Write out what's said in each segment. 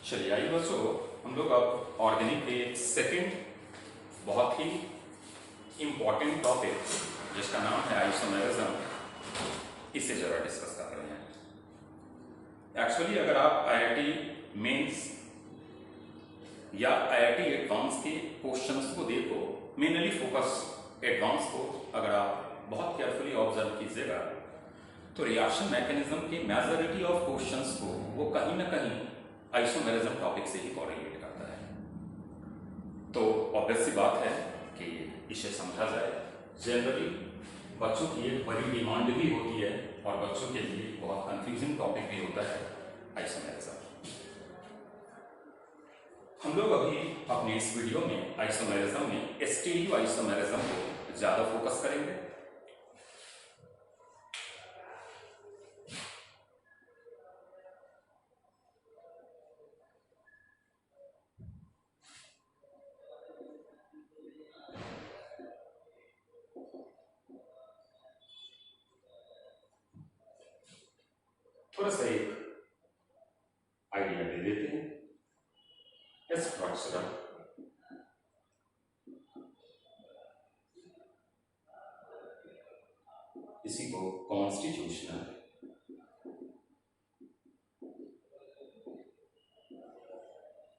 चलिए आइए बच्चों, हम लोग अब ऑर्गेनिक के सेकंड बहुत ही इम्पॉर्टेंट टॉपिक जिसका नाम है आइसोमेरिज्म, इसे जरा डिस्कस कर रहे हैं। एक्चुअली अगर आप आईआईटी मेंस या आईआईटी एडवांस के क्वेश्चंस को देखो, मेनली फोकस एडवांस को अगर आप बहुत केयरफुली ऑब्जर्व कीजिएगा तो रिएक्शन मैकेनिज्म के मेजॉरिटी ऑफ क्वेश्चंस को वो कहीं ना कहीं आइसोमेरिज्म टॉपिक से ही कोरिलेट करता है। तो ऑब्वियस सी बात है कि इसे समझा जाए। जनरली बच्चों की एक बड़ी डिमांड भी होती है और बच्चों के लिए बहुत कंफ्यूजिंग टॉपिक भी होता है आइसोमेरिज्म। हम लोग अभी अपने इस वीडियो में आइसोमेरिज्म में स्टीरियो आइसोमेरिज्म को ज्यादा फोकस करेंगे। थोड़ा सा एक आइडिया दे देते हैं। स्ट्रक्चरल इसी को कॉन्स्टिट्यूशनल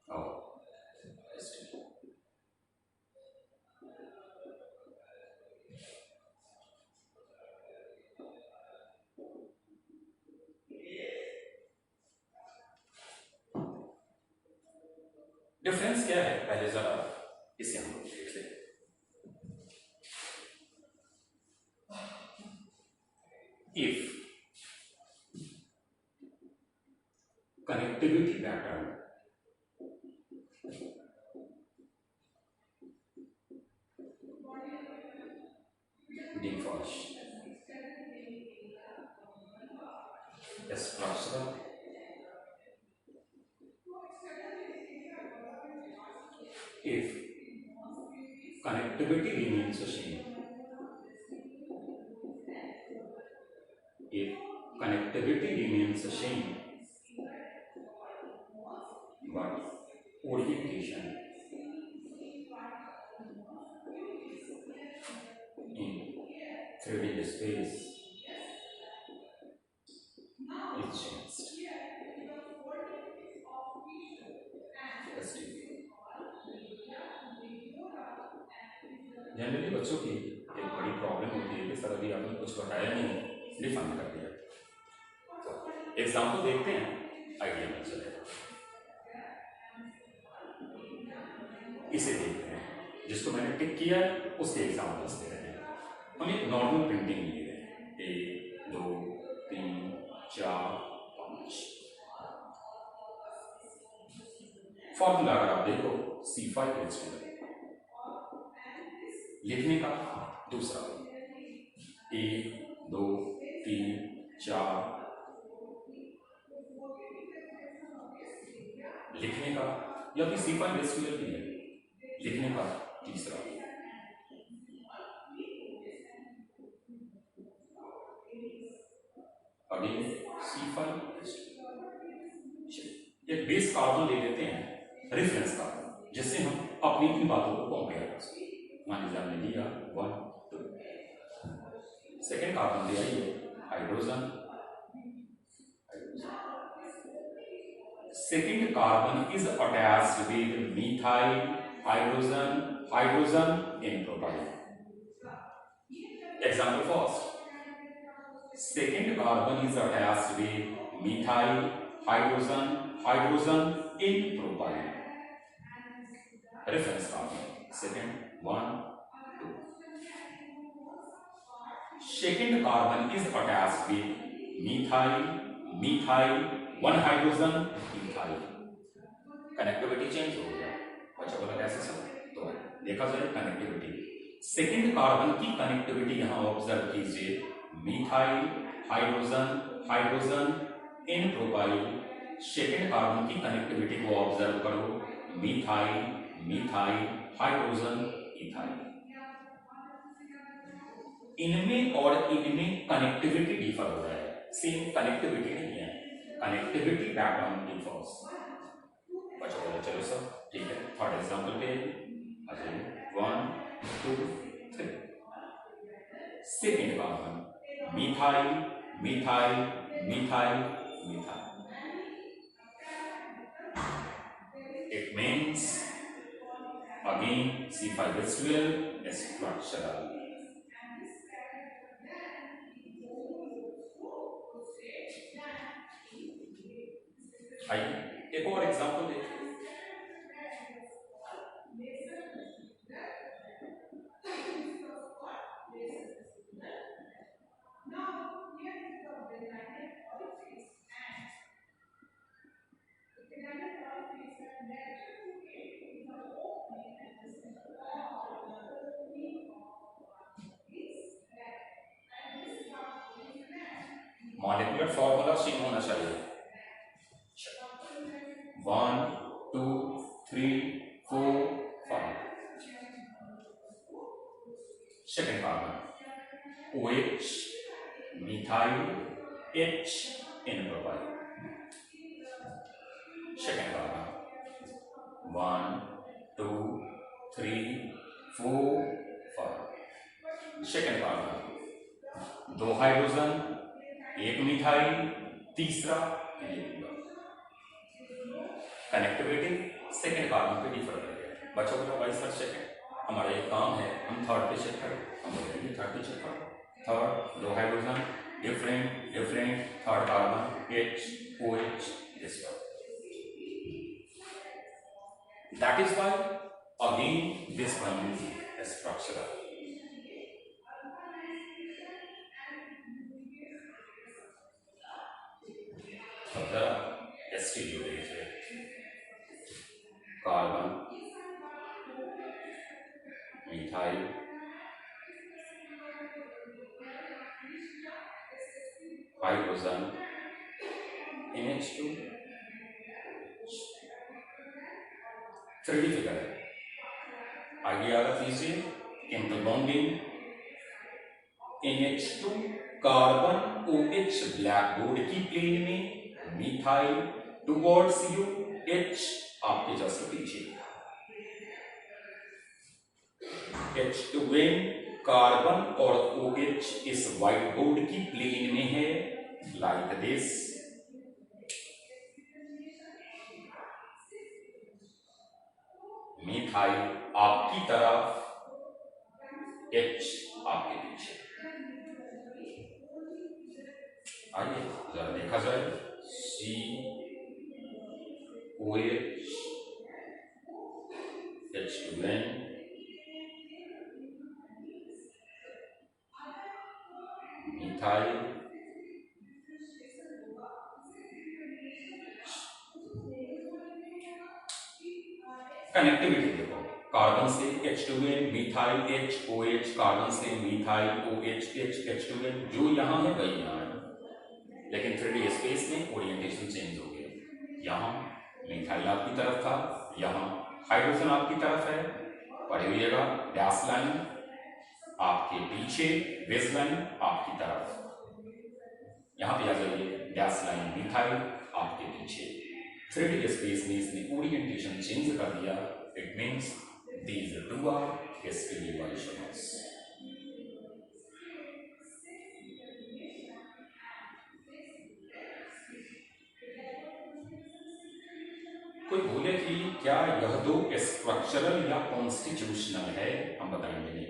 और डिफरेंस क्या है, पहले जरा इसे हम लोग देख लें। If connectivity pattern differs structural if connectivity remains the same, if connectivity remains the same but orientation in 3D space is changed. Generally बच्चों की एक बड़ी प्रॉब्लम होती है कि सर अभी आपने कुछ बताया नहीं, डिफाइन कर दिया। तो एग्जाम्पल देखते हैं, आइडिया मिल चलेगा। इसे देखते हैं, जिसको मैंने टिक किया उसके एग्जाम्पल्स दे रहे हैं। हम एक नॉर्मल प्रिंटिंग लिए हैं, 1 2 3 4 5। फॉर्मूला अगर आप देखो C5H12 लिखने का दूसरा 1 2 3 4 लिखने का, या फिर C5H12 भी है लिखने का तीसरा। Again C5H12। एक बेस कार्बन ले लेते हैं, रेफरेंस कार्बन, जिससे हम अपनी इन बातों को कंपेयर कर सकें। मान लीजिए हमने लिया 1 2। सेकेंड कार्बन ले आइए hydrogen. Second carbon is attached with methyl hydrogen in propyl. Example first, second carbon is attached with methyl hydrogen in propyl. Reference carbon second 1 2। Second carbon is attached with methyl 1 hydrogen methyl. Connectivity change हो गया। अच्छा बोला कैसे sir? तो देखा जाए connectivity, second carbon की connectivity यहां ऑब्जर्व कीजिए, methyl hydrogen in propyl. Second carbon की कनेक्टिविटी को ऑब्जर्व करो, मिथाइल हाइड्रोजन इथाइल। इनमें और इनमें कनेक्टिविटी डिफर हो रहा है, सेम कनेक्टिविटी नहीं है, कनेक्टिविटी पैटर्न डिफर्स। चलो सर ठीक है, थर्ड एग्जाम्पल पे आ जाइए। 1 2 3 second carbon methyl methyl methyl methyl. It means again C5H12 is structural. आइए एक और एग्जाम्पल देखिए। मॉलिक्यूलर फॉर्मूला सेम होना चाहिए। 1 2 3 4 5 second carbon OH methyl H in propyl. Second carbon 1 2 3 4 5 second carbon 2 hydrogen 1 methyl तीसरा connectivity second carbon पे differ करेगा। बच्चों को भाई सर सेकेंड हमारा एक काम है, हम थर्ड पे चेक करें, हम बोलेंगे थर्ड पे चेक करो। Third 2 hydrogen different different third carbon H OH this one. That is why again this one is structural. अब जरा एस्टीरियो देखिए। Carbon methyl hydrogen NH2 3D figure है। आगे आगे कीजिए chemical bonding NH2 carbon OH black board की plane में methyl towards you H आपके जस्ट पीछे H2N कार्बन और OH इस व्हाइट बोर्ड की प्लेन में है लाइक दिस। मिथाइल आपकी तरफ H आपके पीछे। आइए जरा देखा जाए C OH H2N methyl connectivity देखो, कार्बन से H2N methyl H OH, carbon से मिथाइल OH H H2N, जो यहां है वही यहां है, लेकिन 3D स्पेस में ओरिएंटेशन चेंज हो गया। यहां मिथाइल आपकी तरफ था, यहां हाइड्रोजन आपकी तरफ है। पढ़े हुएगा डैश लाइन आपके पीछे, बेस लाइन आपकी तरफ। यहां पे आ जाइए डैश लाइन मिथाइल आपके पीछे। 3D स्पेस में इसने ओरिएंटेशन चेंज कर दिया। It means these two are steric isomers. कोई बोले कि क्या यह दो स्ट्रक्चरल या कॉन्स्टिट्यूशनल है, हम बताएंगे नहीं,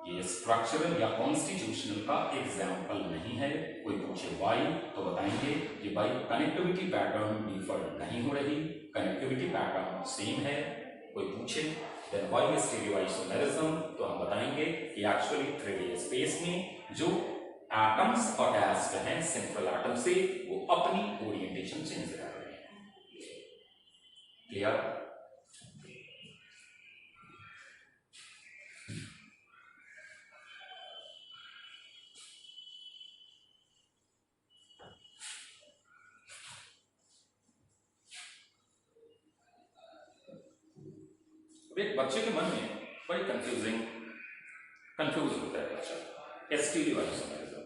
ये स्ट्रक्चरल या कॉन्स्टिट्यूशनल का एग्जाम्पल नहीं है। कोई पूछे वाई तो बताएंगे कि भाई कनेक्टिविटी पैटर्न डिफर नहीं हो रही, कनेक्टिविटी पैटर्न सेम है। कोई पूछे देन व्हाई इज स्टीरियोआइसोमेरिज्म, तो हम बताएंगे कि एक्चुअली 3D स्पेस में जो एटम्स अटैच्ड हैं सेंट्रल एटम से, वो अपनी ओरिएंटेशन चेंज कर रहे हैं। क्लियर? एक बच्चे के मन में बड़ी कंफ्यूज होता है बच्चा, stereoisomerism.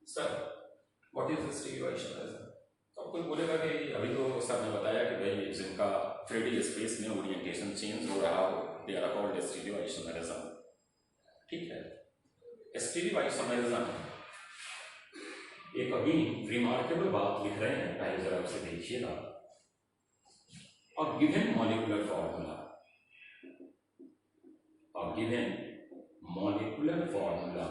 Sir what is stereoisomerism? तो कोई बोलेगा कि अभी तो सर ने बताया कि भाई जिनका 3D स्पेस में ओरिएंटेशन चेंज हो रहा हो they are called stereo isomerism. ठीक है, स्टीरियो आइसोमेरिज्म एक अभी रिमार्केबल बात लिख रहे हैं, पहले जरा उसे देखिएगा। और गिवन मॉलिक्यूलर फॉर्मूला, और given molecular formula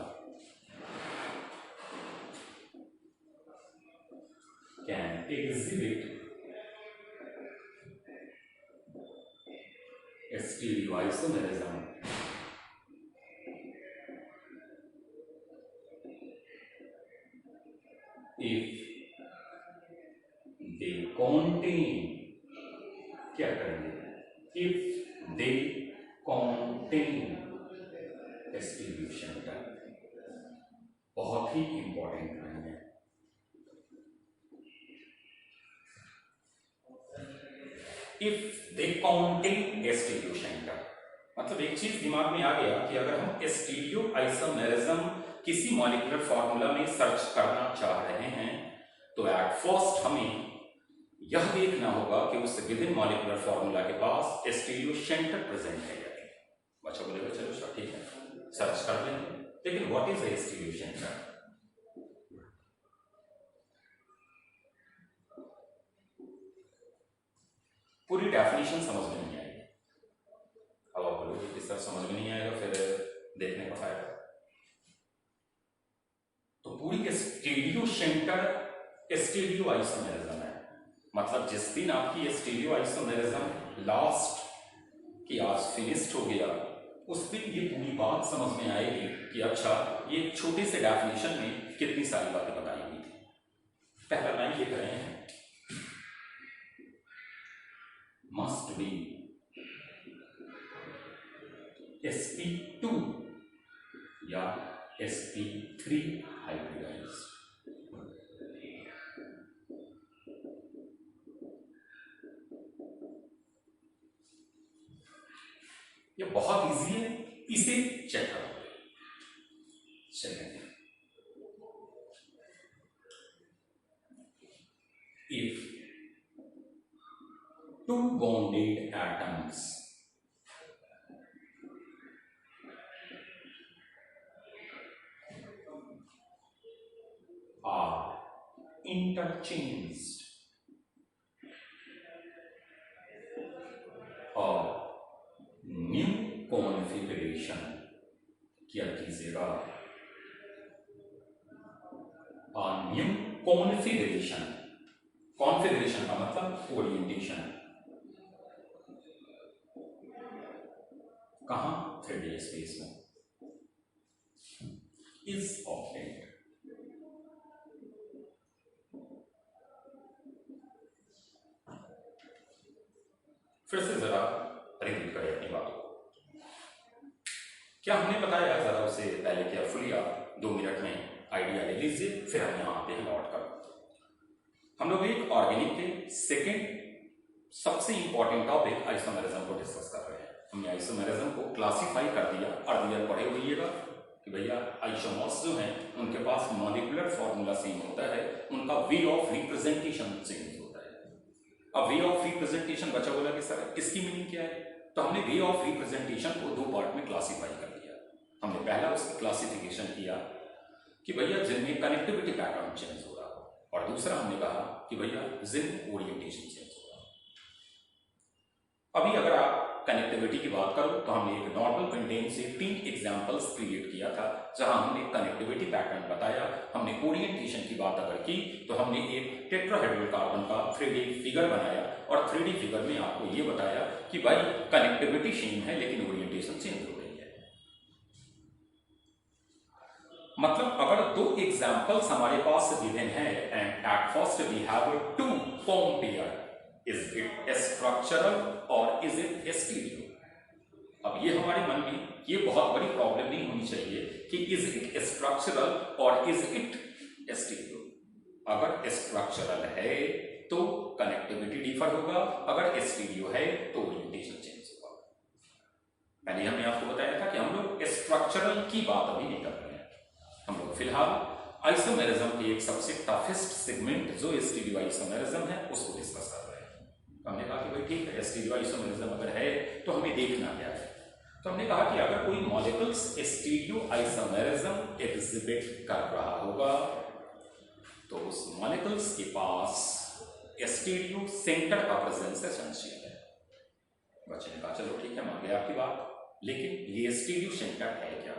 can exhibit stereoisomerism if they contain, क्या करेंगे, if they contain stereo center, बहुत ही इंपॉर्टेंट लाइन है। If they contain stereo centre, मतलब एक चीज दिमाग में आ गया कि अगर हम स्टीरियो आइसोमेरिज्म किसी मॉलिक्यूलर फॉर्मूला में सर्च करना चाह रहे हैं तो एट फर्स्ट हमें यह देखना होगा कि उस गिवन मॉलिक्यूलर फॉर्मूला के पास स्टीरियो सेंटर प्रेजेंट है या नहीं। बच्चा बोलेगा चलो सर ठीक है सर्च कर लेंगे, लेकिन what is a stereo centre? पूरी डेफिनेशन समझ में नहीं आएगी। अब आप बोलोगे कि सर समझ में नहीं आएगा, फिर देखने का फायदा। तो पूरी स्टीरियो सेंटर स्टीरियो आइसोमेरिज्म है, मतलब जिस दिन आपकी स्टीरियो आइसोमेरिज्म लास्ट की आज फिनिश्ड हो गया उस दिन ये पूरी बात समझ में आएगी कि अच्छा ये छोटे से डेफिनेशन में कितनी सारी बातें बताई हुई थी। पहला लाइन लिख रहे हैं, must be sp2 या sp3 hybridized। ये बहुत इजी है, इसे चेक करो। चलेंगे, if two bonded atoms are interchanged or new configuration क्या कीजिएगा, और न्यू कॉन्फ़िगरेशन, कॉन्फ़िगरेशन का मतलब ओरिएंटेशन, कहां 3D स्पेस में, इज ऑब्टेन्ड। फिर से जरा रिपीट करें अपनी बातों को। क्या हमने बताया, जरा उसे पहले केयरफुली आप 2 मिनट में आइडिया ले लीजिए, फिर हम यहां पे नोट कर। हम लोग एक ऑर्गेनिक के सेकेंड सबसे इंपॉर्टेंट टॉपिक आइसोमेरिज्म को डिस्कस कर रहे हैं। हमने आइसोमेरिज्म को क्लासिफाई कर दिया, अर्लियर पढ़े हुइएगा कि भैया आइसोमर्स जो हैं उनके पास मॉलिक्यूलर फॉर्मूला सेम होता है, उनका वे ऑफ रिप्रेजेंटेशन चेंज होता है। अब वे ऑफ रिप्रेजेंटेशन बचा बोला कि सर इसकी मीनिंग क्या है, तो हमने वे ऑफ रिप्रेजेंटेशन को 2 पार्ट में क्लासिफाई कर दिया। हमने पहला उसकी क्लासिफिकेशन किया कि भैया जिनमें कनेक्टिविटी पैटर्न चेंज हो रहा हो, और दूसरा हमने कहा कि भैया जिन ओरिएंटेशन चेंज हो रहा हो। अभी अगर आप कनेक्टिविटी की बात करो तो हमने एक नॉर्मल कंटेन से 3 एग्जांपल्स क्रिएट किया था, जहां हमने कनेक्टिविटी पैटर्न बताया। हमने ओरिएंटेशन की बात अगर की तो हमने एक टेट्राहेड्रल कार्बन का 3D फिगर बनाया, और 3D फिगर में आपको ये बताया कि भाई कनेक्टिविटी सेम है लेकिन ओरिएंटेशन चेंज हो रही है। मतलब अगर 2 एग्जांपल्स हमारे पास गिवन है and at first we have to compare, is it structural और इज इट स्टीरियो। अब ये हमारे मन में ये बहुत बड़ी प्रॉब्लम नहीं होनी चाहिए कि इज इट स्ट्रक्चरल और इज इट स्टीरियो। अगर स्ट्रक्चरल है तो कनेक्टिविटी डिफर होगा, अगर स्टीरियो है तो ओरिएंटेशन चेंज होगा। पहले हमने आपको बताया था कि हम लोग स्ट्रक्चरल की बात अभी नहीं कर रहे हैं, हम लोग फिलहाल आइसोमेरिज्म के एक सबसे टफेस्ट सेगमेंट जो स्टीरियो आइसोमेरिज्म है उसको डिस्कस कर रहे हैं। तो हमने कहा कि भाई ठीक है, स्टीरियो आइसोमेरिज्म अगर है तो हमें देखना क्या है। तो हमने कहा कि अगर कोई मॉलिक्यूल्स स्टीरियो आइसोमेरिज्म एग्जिबिट कर रहा होगा तो उस मॉलिक्यूल्स के पास स्टीरियो सेंटर का प्रेजेंस एसेंशियल है। बच्चे ने कहा चलो ठीक है, मान गया आपकी बात, लेकिन ये स्टीरियो सेंटर है क्या?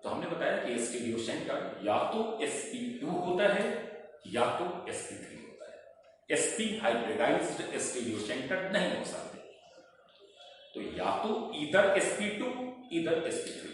तो हमने बताया कि स्टीरियो सेंटर या तो sp2 होता है या तो sp3 होता है। sp हाइब्रिडाइज्ड स्टीरियो सेंटर नहीं हो सकते, तो या तो इधर sp2 इधर sp3।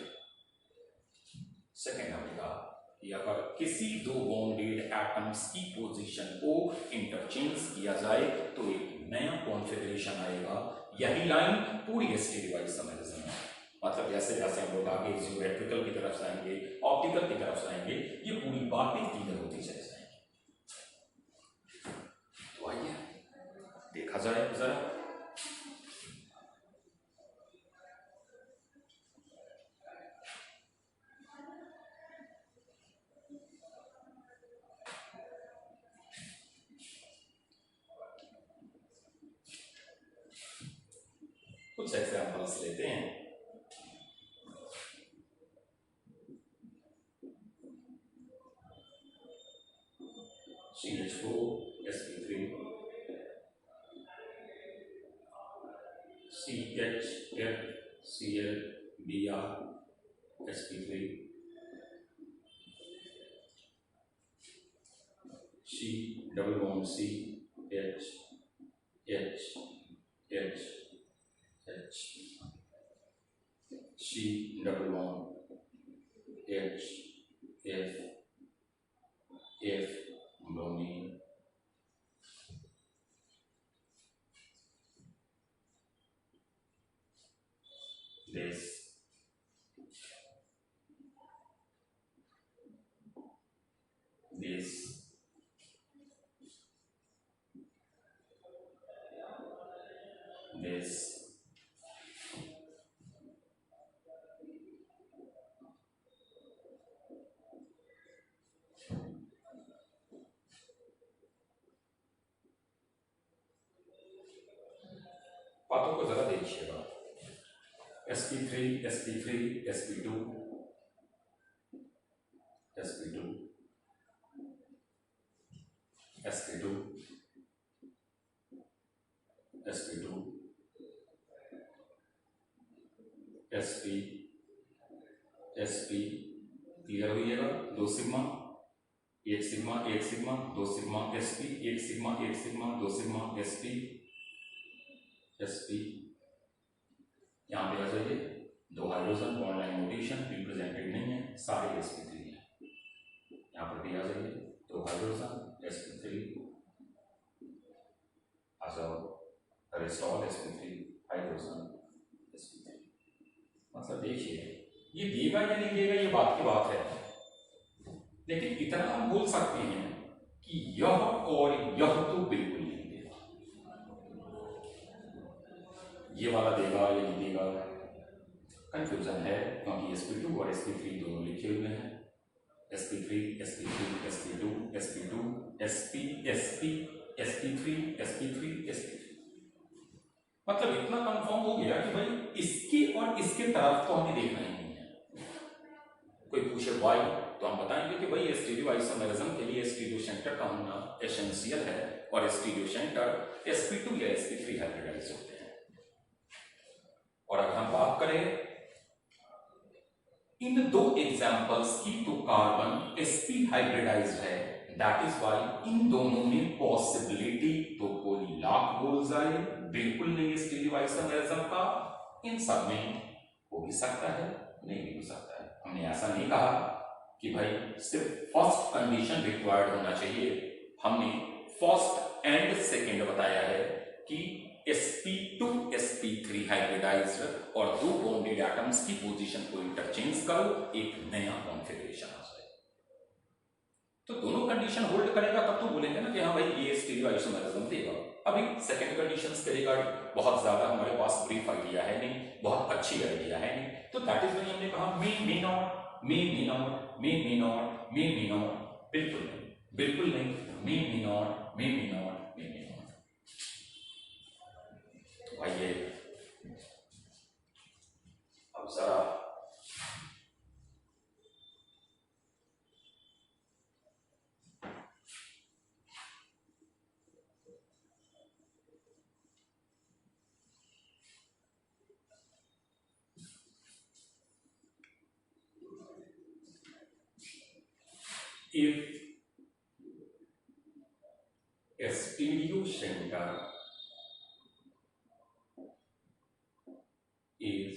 सेकेंड हमने कहा कि अगर किसी दो बॉन्डेड एटम्स की पोजीशन को इंटरचेंज किया जाए तो एक नया कॉन्फ़िगरेशन आएगा। यही लाइन पूरी स्टीरियो आइसोमेरिज्म है। मतलब जैसे जैसे हम लोग आगे जियोमेट्रिकल की तरफ जाएंगे, ऑप्टिकल की तरफ जाएंगे, ये पूरी बातें क्लियर होती चली जाएंगी। तो आइए देखा जाए जरा। कुछ एग्जांपल्स लेते हैं। CH4 sp3 CHF Cl Br sp3 C double bond C H H H H C double bond H F F bromine this बातों को जरा देखिएगा। sp3 sp3 sp2 sp2 sp2 sp2 sp sp clear होइएगा। दो sigma, एक sigma, एक sigma, दो sigma sp, एक sigma, एक सिग्मा, दो सिग्मा sp sp। यहां पे आ जाइए, दो hydrogen bond line notation represented नहीं है, सारे sp3 हैं। यहां पर भी आ जाइए, दो हाइड्रोजन sp3 आ जाओ, रेस्टॉल sp3 हाइड्रोजन sp3। मतलब देखिए ये देगा या नहीं देगा, ये बात की बात है, लेकिन इतना हम बोल सकते हैं कि यह और यह तो बिल्कुल नहीं देगा। ये वाला देगा या नहीं देगा, कंफ्यूजन है, क्योंकि sp2 और sp3 दोनों लिखे हुए हैं। sp3 sp3 sp2 sp2 sp sp sp3 sp3 sp3। मतलब इतना कंफर्म हो गया कि भाई इसके और इसके तरफ तो हमें देखना ही नहीं है। कोई पूछे वाई, तो हम बताएंगे कि भाई स्टीरियो आइसोमेरिज्म के लिए स्टीरियो सेंटर का होना एसेंशियल है, और स्टीरियो सेंटर sp2 या sp3 हाइब्रिडाइज होते हैं। और अगर हम बात करें इन दो एग्जांपल्स की, तो कार्बन sp हाइब्रिडाइज्ड है, दैट इज वाई इन दोनों में पॉसिबिलिटी तो कोई लाख बोल जाए बिल्कुल नहीं स्टीरियो आइसोमेरिज्म का। इन सब में हो भी सकता है, नहीं भी हो सकता है। हमने ऐसा नहीं कहा कि भाई सिर्फ फर्स्ट कंडीशन रिक्वायर्ड होना चाहिए, हमने फर्स्ट एंड सेकंड बताया है कि sp2 sp3 हाइब्रिडाइज्ड और दो बॉन्डेड एटम्स की पोजीशन को इंटरचेंज करो, एक नया कॉन्फ़िगरेशन आ जाए। तो दोनों कंडीशन होल्ड करेगा तब तो बोलेंगे ना कि हाँ भाई ये स्टीरियो आइसोमेरिज्म देगा। अभी सेकंड कंडीशंस के रिगार्ड बहुत ज्यादा हमारे पास ब्रीफ आइडिया है नहीं, बहुत अच्छी आइडिया है नहीं, तो दैट इज व्हाई हमने कहा may not, may not, may not, may not, बिल्कुल नहीं, बिल्कुल नहीं, may not, may not, may not. आइए अब जरा if a stereo center is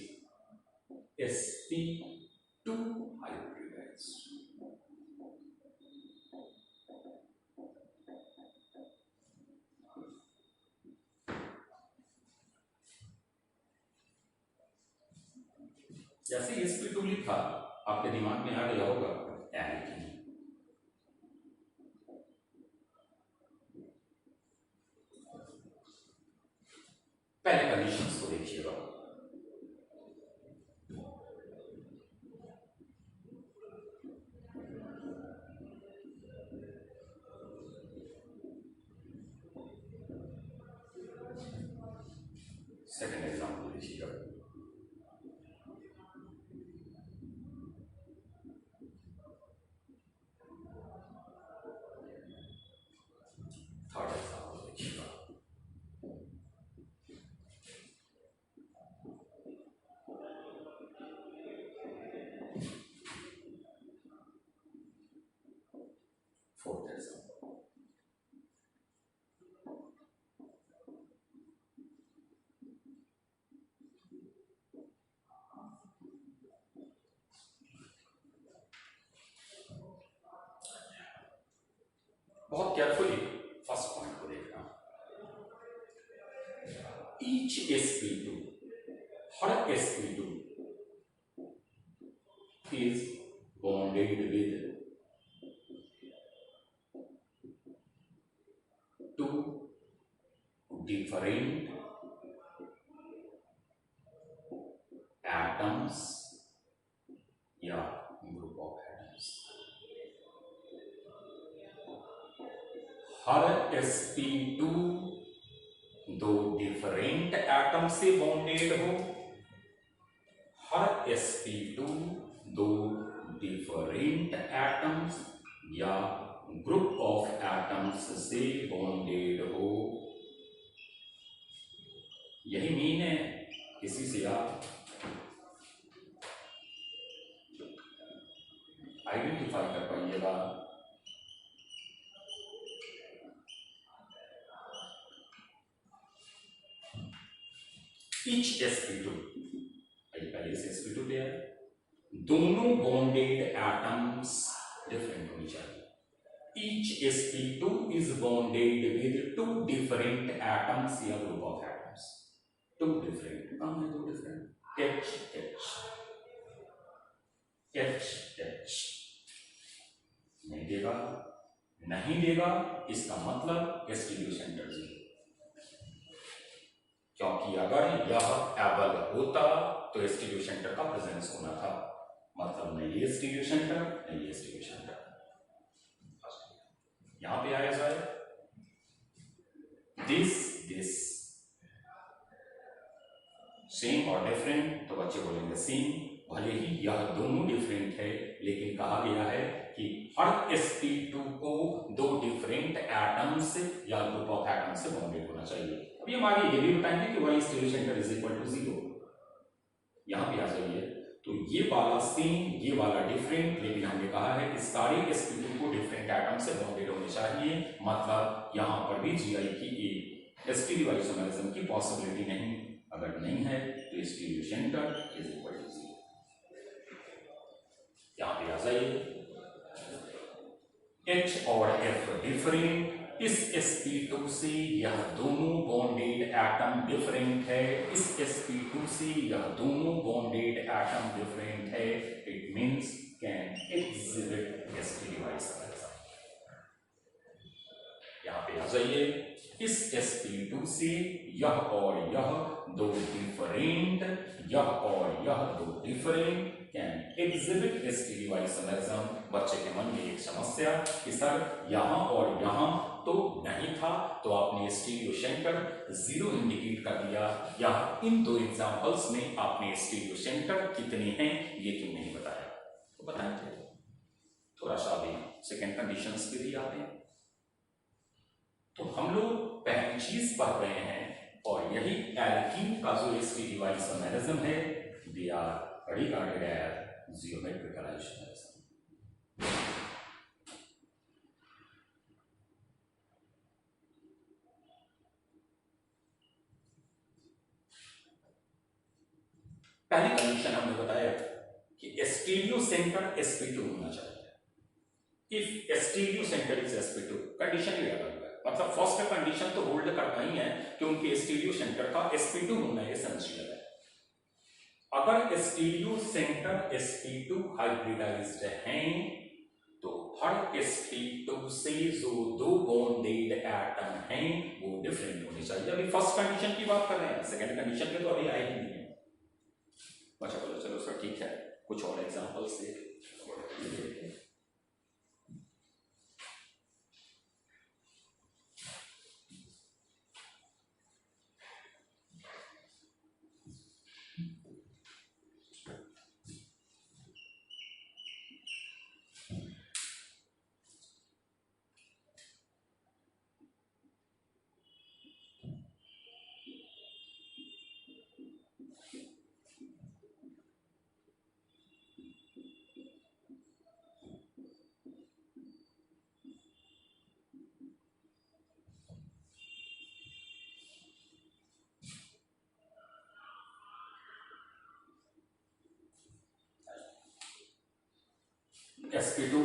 sp2 hybridized, जैसे sp2 लिखा आपके दिमाग में आ गया होगा एल्कीन। पहले कंडीशंस को देखिएगा, सेकेंड एग्जाम्पल देखिएगा, थर्ड एग्जाम्पल देखिएगा, फोर्थ एग्जाम्पल। बहुत केयरफुली फर्स्ट पॉइंट को देखना, each sp2, her sp2 is bonded with two different atoms या group of atoms. Her sp2 दो डिफरेंट एटम से बॉन्डेड हो, हर sp2 दो डिफरेंट एटम्स या ग्रुप ऑफ एटम्स से बॉन्डेड हो। यही मीन है, इसी से आप आइडेंटिफाई कर पाइएगा ईच sp2, पहले से sp2 पे है, दोनों बॉन्डेड एटम्स डिफरेंट होनी चाहिए। Each sp2 is bonded with two different atoms या group of atoms. Two different, कौन है दो different? H H H H. नहीं देगा, नहीं देगा, इसका मतलब स्टीरियो सेंटर जीरो, क्योंकि अगर यह एबल होता तो स्टीरियो सेंटर का प्रेजेंस होना था, मतलब नहीं ये स्टीरियो सेंटर, नहीं ये स्टीरियो सेंटर। यहां पे आया जाए दिस दिस सेम और डिफरेंट, तो बच्चे बोलेंगे सेम, भले ही यह दोनों डिफरेंट है, लेकिन कहा गया है कि हर sp2 को दो डिफरेंट एटम्स या ग्रुप ऑफ एटम्स से बॉन्डेड होना चाहिए। अभी हम आगे ये भी बताएंगे कि why stereo centre is equal to zero. यहां पे आ जाइए, तो ये वाला सेम, ये वाला डिफरेंट, लेकिन हमने कहा है कि सारे sp2 को डिफरेंट एटम से बॉन्डेड होने चाहिए, मतलब यहां पर भी GI की स्टीरियो आइसोमेरिज्म की पॉसिबिलिटी नहीं। अगर नहीं है तो stereo centre is equal to zero. यहां पे आ जाइए, H और F डिफरेंट, इस sp2 से यह दोनों बॉन्डेड एटम डिफरेंट है, इस sp2 से यह दोनों बॉन्डेड एटम डिफरेंट है, it means can exhibit stereo isomerism. यहां पे आ जाइए, इस sp2 से यह और यह दो डिफरेंट, यह और यह दो different can exhibit stereo isomerism, बच्चे के मन में एक समस्या कि सर यहाँ और यहाँ तो नहीं था, तो आपने स्टीरियो सेंटर 0 इंडिकेट कर दिया, या इन 2 एग्जांपल्स में आपने स्टीरियो सेंटर कितने हैं ये क्यों नहीं बताया? तो बताएंगे थोड़ा सा अभी सेकेंड कंडीशंस पे भी आते हैं। तो हम लोग पहली चीज पढ़ रहे हैं और यही एल्कीन का जो स्टीरियो आइसोमेरिज्म है, they are regarded as geometrical isomerism. पहली कंडीशन हमने बताया कि स्टीरियो सेंटर sp2 होना चाहिए। If stereo centre is sp2, condition ही अलग है, मतलब फर्स्ट कंडीशन तो होल्ड करना ही है कि उनके स्टीरियो सेंटर का sp2 होना एसेंशियल है। अगर स्टीरियो सेंटर sp2 हाइब्रिडाइज्ड हैं तो हर sp2 से जो 2 बॉन्डेड एटम हैं वो डिफरेंट होने चाहिए। अभी फर्स्ट कंडीशन की बात कर रहे हैं, सेकंड कंडीशन पे तो अभी आई ही नहीं है। अच्छा बोलो, चलो सर ठीक है, कुछ और एग्जांपल से sp2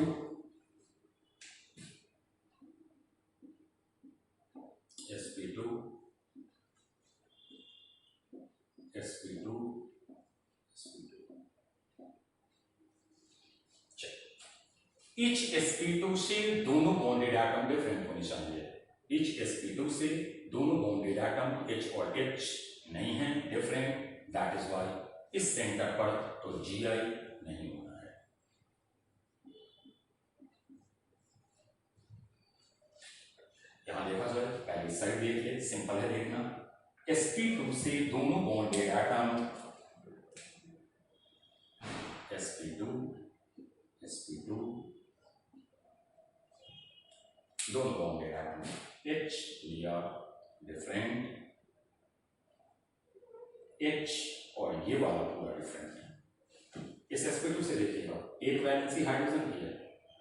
each sp2 से दोनों बॉन्डेड एटम डिफरेंट होने चाहिए। each sp2 से दोनों बॉन्डेड एटम H और H नहीं है, डिफरेंट, दैट इज व्हाई इस सेंटर पर तो Gi नहीं होना है। यहां देखा जाए, पहली साइड देख ले, सिंपल है देखना। sp2 से दोनों बॉन्डेड एटम sp2 दोनों बॉन्डेड एटम H लिया, डिफरेंट, H और ये वाला पूरा डिफरेंट है। इस sp2 से देखिएगा, एक वैलेंसी हाइड्रोजन की है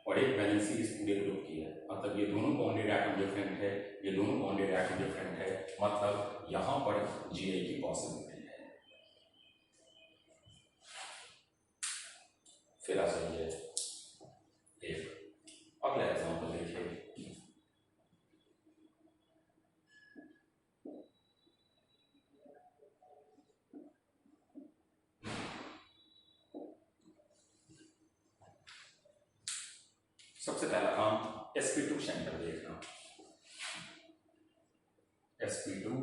और एक वैलेंसी इस पूरे ग्रुप की है, मतलब ये दोनों बॉन्डेड एटम डिफरेंट है, ये दोनों बॉन्डेड एटम डिफरेंट है, मतलब यहां पर Gi की पॉसिबिलिटी है। फिर आ जाइए एक अगला एग्जांपल देखिए। सबसे पहला काम sp2 सेंटर देखना। sp2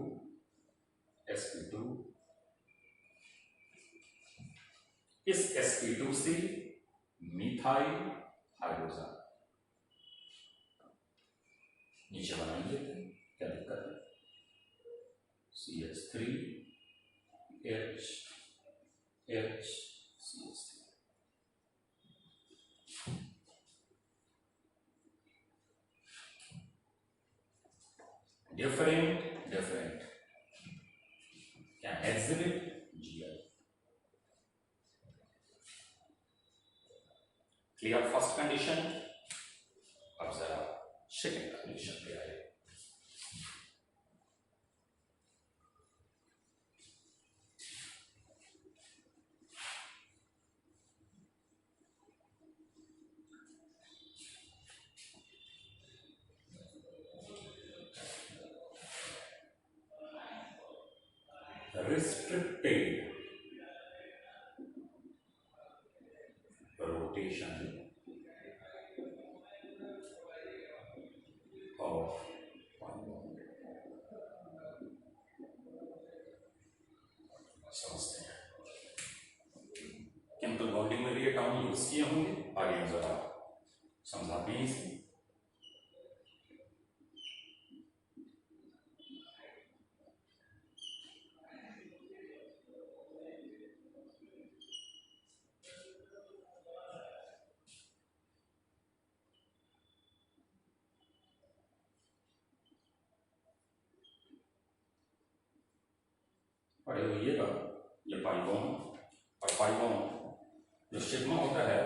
इस sp2 से मिथाइल हाइड्रोजन नीचे बनाएंगे, क्या दिक्कत है? CH3 H CH3 डिफरेंट क्या exhibit Gi। Clear first condition. अब जरा सेकेंड कंडीशन पे आए। restricted rotation of one bond। समझते हैं केमिकल बॉन्डिंग में भी ये टर्म यूज किए होंगे, आगे जरा पढ़े होइएगा, ये पाइबोन और पाइबोन जो सिग्मा होता है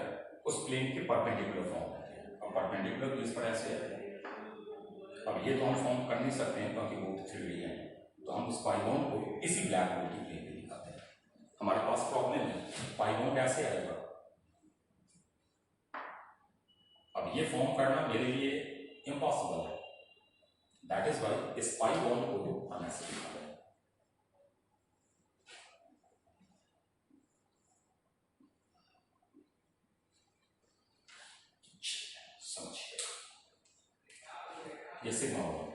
उस प्लेन के परपेंडिकुलर फॉर्म होते हैं। अब परपेंडिकुलर इस पर ऐसे है, अब ये तो हम फॉर्म कर नहीं सकते हैं क्योंकि वो 3D है, तो हम उस पाइबोन को इसी ब्लैक होल की प्लेन पे दिखाते हैं। हमारे पास प्रॉब्लम है, पाइबोन ऐसे आएगा। अब ये फॉर्म करना मेरे लिए इम्पॉसिबल है, दैट इज वाई इस पाइबोन को हम ऐसे दिखाते हैं। ये सिग्मा होगा,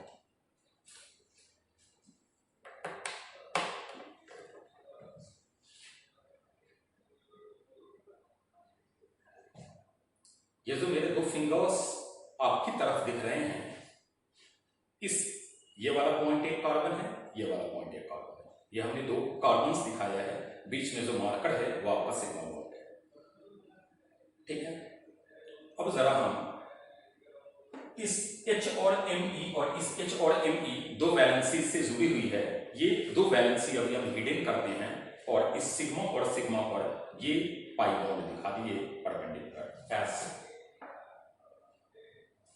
ये जो मेरे दो फिंगर्स आपकी तरफ दिख रहे हैं, इस ये वाला पॉइंट एक कार्बन है, ये वाला पॉइंट एक कार्बन है, ये हमने दो कार्बन्स दिखाया है, बीच में जो मार्कर है वो आपका सिग्मा बॉन्ड है, ठीक है। अब जरा हम इस H और Me और इस H और Me दो वैलेंसी से जुड़ी हुई है, ये दो वैलेंसी अभी हम हिडन करते हैं और इस सिग्मा पर ये पाई बॉन्ड दिखा दिए परपेंडिकुलर ऐसे।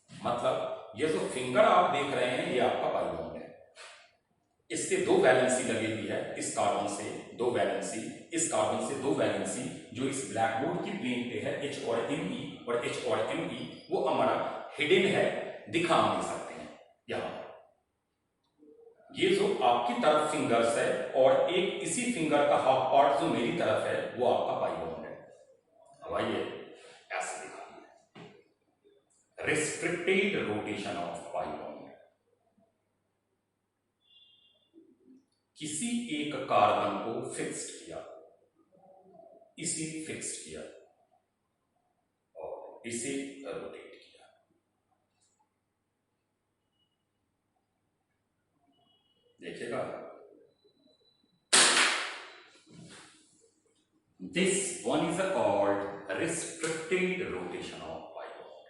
मतलब ये जो फिंगर आप देख रहे हैं ये आपका पाई बॉन्ड है, इससे दो वैलेंसी लगी हुई है, इस कार्बन से दो वैलेंसी, इस कार्बन से दो वैलेंसी जो इस ब्लैक बोर्ड की प्लेन पे है H और Me, और H और Me वो हमारा हिडन है, दिखा नहीं सकते हैं। यहां ये जो आपकी तरफ फिंगर्स है और एक इसी फिंगर का हाफ पार्ट जो मेरी तरफ है वो आपका पाई बॉन्ड है। अब आइए ऐसे दिखाइए, restricted rotation of pi bond. किसी एक कार्बन को फिक्स्ड किया, इसे फिक्स्ड किया और इसे रोटेट किया। देखिएगा, this one is called restricted rotation of pi bond.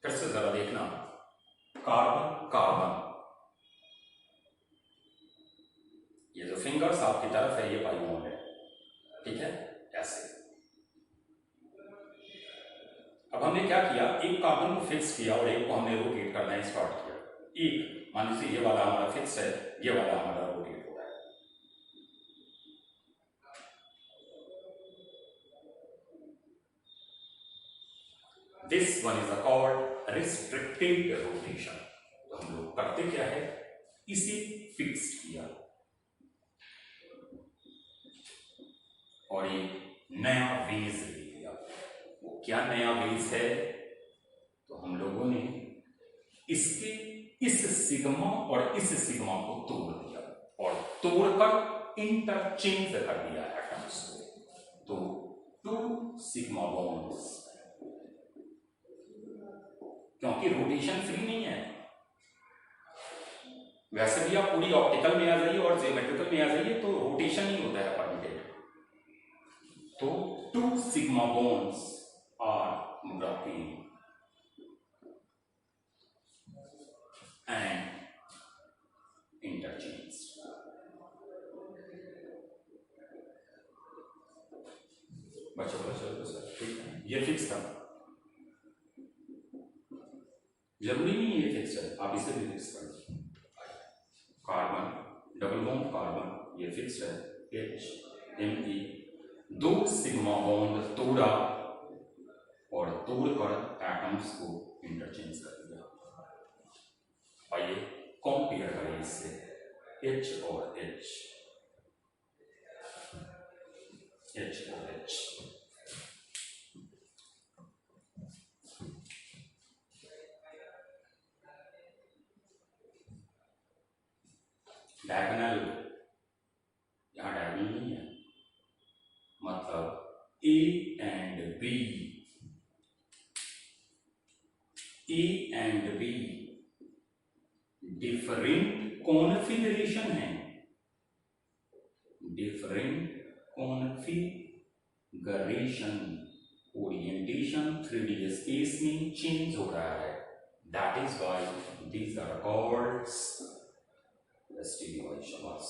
फिर से जरा देखना, कार्बन कार्बन, ये जो फिंगर्स आपकी तरफ है ये पाई बॉन्ड है, ठीक है, ऐसे। अब हमने क्या किया, एक कार्बन को फिक्स किया और एक को हमने रोटेट करना स्टार्ट किया। एक मान लीजिए ये वाला हमारा फिक्स है, ये वाला हमारा रोटेट हो रहा है। This one is called restricted rotation. तो हम लोग करते क्या है, इसे फिक्स किया और एक नया वेज ले लिया। वो क्या नया वेज है, तो हम लोगों ने इसके इस सिग्मा और इस सिग्मा को तोड़ दिया और तोड़कर इंटरचेंज कर दिया एटम्स को, तो टू सिग्मा बॉन्ड्स। क्योंकि रोटेशन फ्री नहीं है, वैसे भी आप पूरी ऑप्टिकल में आ जाइए और ज्योमेट्रिकल में आ जाइए तो रोटेशन नहीं होता है परमिटेड। तो two sigma bonds are broken and interchange। बच्चों तो सर ठीक है, ये फिक्स था, जरूरी नहीं ये फिक्स है, आप इसे भी फिक्स कर दीजिए। कार्बन डबल बॉन्ड कार्बन ये फिक्स है, HMe, दो सिग्मा बॉन्ड तोड़ा और तोड़कर एटम्स को इंटरचेंज कर दिया। आइए कंपेयर करें इससे H और H, H और H। डायगोनल, यहां डायगोनल नहीं है, मतलब A and B different configuration है, different configuration, orientation 3D space में चेंज हो रहा है, that is why these are called STD isomers।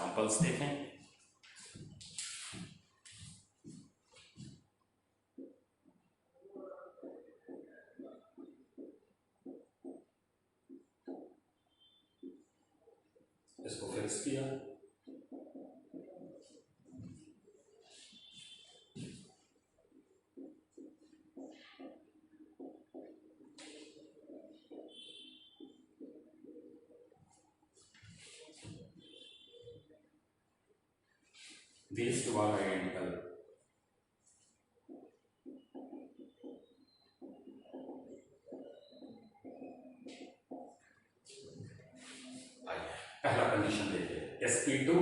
Examples देखें। इसको फिक्स किया, these two are identical. पहला कंडीशन देखिए, sp2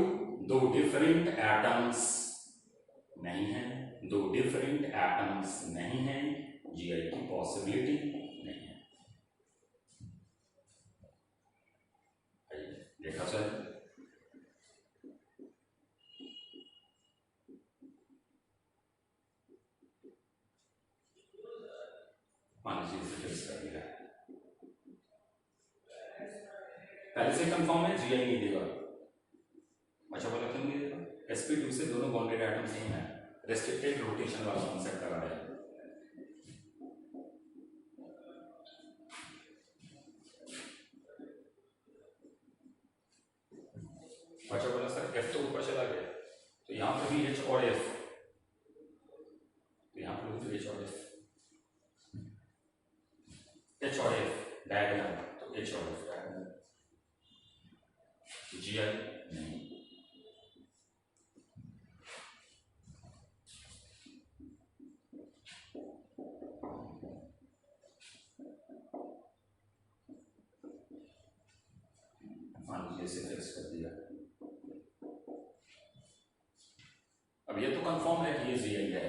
दो डिफरेंट एटम्स नहीं है, दो डिफरेंट एटम्स नहीं है, जीआई की पॉसिबिलिटी नहीं है। देखा सर, मान लीजिए इसे फिक्स कर दिया, पहले से कंफर्म है जीआई नहीं देगा। अच्छा बोला क्यों नहीं देगा? sp2 से दोनों बॉन्डेड एटम्स नहीं है, रेस्ट्रिक्टेड रोटेशन वाला कॉन्सेप्ट लगा है। अच्छा बोला सर F तो ऊपर चला गया, तो यहाँ पर भी H और F, तो यहाँ पर भी H और F, H और F डायगोनल, तो H और F डायगोनल, GI नहीं। मान लीजिए इसे फिक्स कर दिया, अब ये तो कंफर्म है कि ये जीआई है,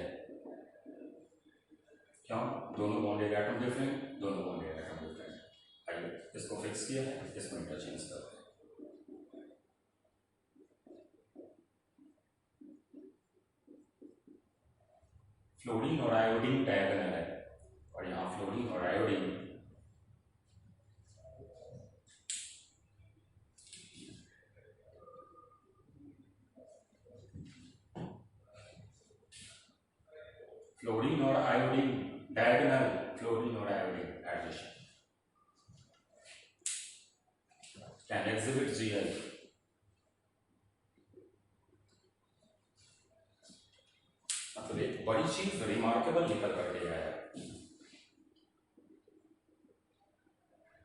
क्यों? दोनों बॉन्डेड एटम डिफरेंट, दोनों बॉन्डेड एटम डिफरेंट। आइए इसको फिक्स किया है, इसको इंटरचेंज करते हैं। फ्लोरीन और आयोडीन डायगोनल है, और यहाँ फ्लोरीन और आयोडीन फ्लोरीन और आयोडीन डायगोनल, फ्लोरीन और iodine adjacent can exhibit GI. मतलब एक बड़ी चीज रिमार्केबल निकल कर के आया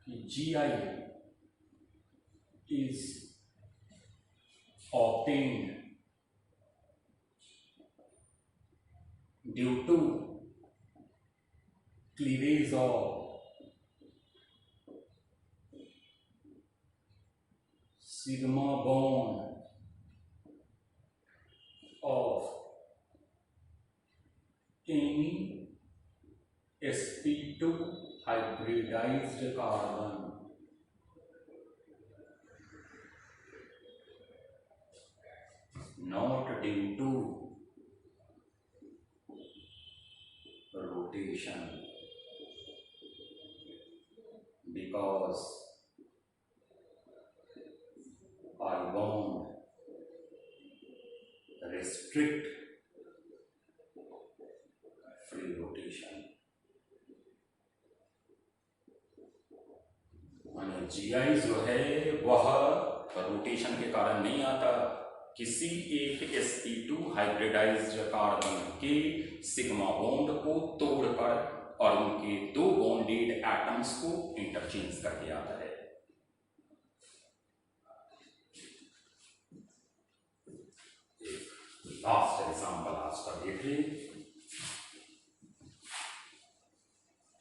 कि GI is obtained due to cleavage of sigma bond of any sp2 hybridized carbon not due to rotation, because I bond restrict free rotation। माने जीआई जो है वह रोटेशन के कारण नहीं आता, किसी एक sp2 हाइब्रिडाइज्ड कार्बन के सिग्मा बॉन्ड को तोड़कर और उनके दो बॉन्डेड एटम्स को इंटरचेंज करके आता है। लास्ट एग्जांपल आज का देखिए,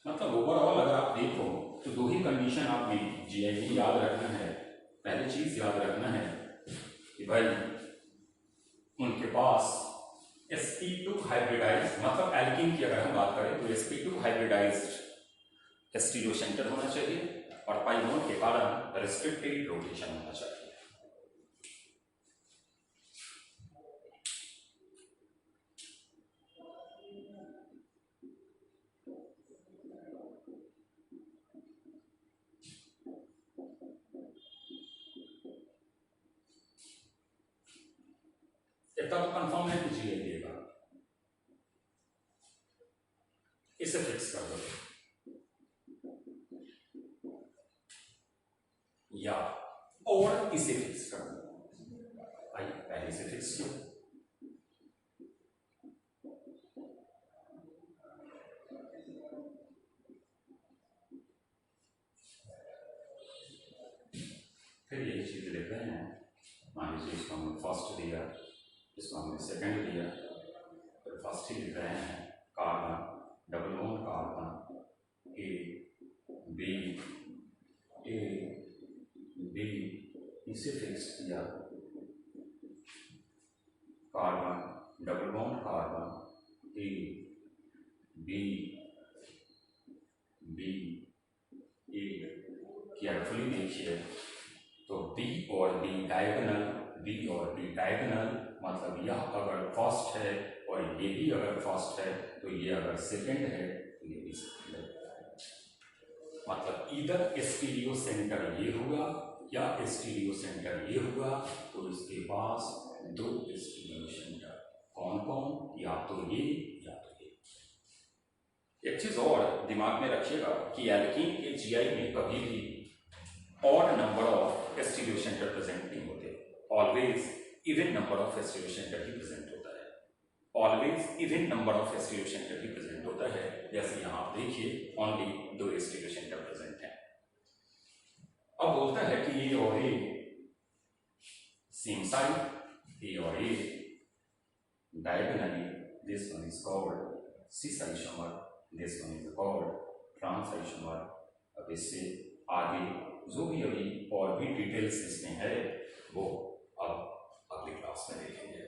मतलब ओवरऑल अगर आप देखो तो दो ही कंडीशन आपने जीआई में याद रखना है। पहली चीज याद रखना है कि भाई उनके पास sp2 हाइब्रिडाइज्ड, मतलब एल्कीन की अगर हम बात करें तो sp2 हाइब्रिडाइज्ड स्टीरियो सेंटर होना चाहिए और पाई बॉन्ड के कारण रेस्ट्रिक्टेड रोटेशन होना चाहिए। इतना तो कंफर्म है कि GI देगा, इसे फिक्स कर दो, या और इसे फिक्स कर दो। आइए पहले से फिक्स किया, फिर यही चीज लिख रहे हैं। मान लीजिए इसको हमने फर्स्ट दिया, इसको हमने सेकंड दिया, फिर फर्स्ट ही लिख रहे हैं carbon double bond carbon a b इसे फिक्स किया, carbon double bond carbon a b carefully देखिए तो बी और डी डायगोनल, मतलब यह अगर फर्स्ट है और ये भी अगर फर्स्ट है तो ये अगर सेकंड है तो ये भी सेकंड है। मतलब इधर स्टीरियो सेंटर ये हुआ या स्टीरियो सेंटर ये हुआ, तो इसके पास दो स्टीरियो सेंटर कौन कौन, या तो ये या तो ये। एक चीज और दिमाग में रखिएगा कि एल्कीन के GI में कभी भी odd number of stereo centre present नहीं होते, always even number of stereo centre he present होता है, always even number of stereo centre he present होता है। जैसे यहाँ आप देखिए ओनली 2 स्टीरियो सेंटर प्रेजेंट हैं। अब बोलता है कि ए और ए सेम साइड, ए और ए diagonally, this one is called cis isomer, this one is called trans isomer। अब इससे आगे जो भी अभी और भी डिटेल्स इसमें है वो अब अगली क्लास में देखेंगे।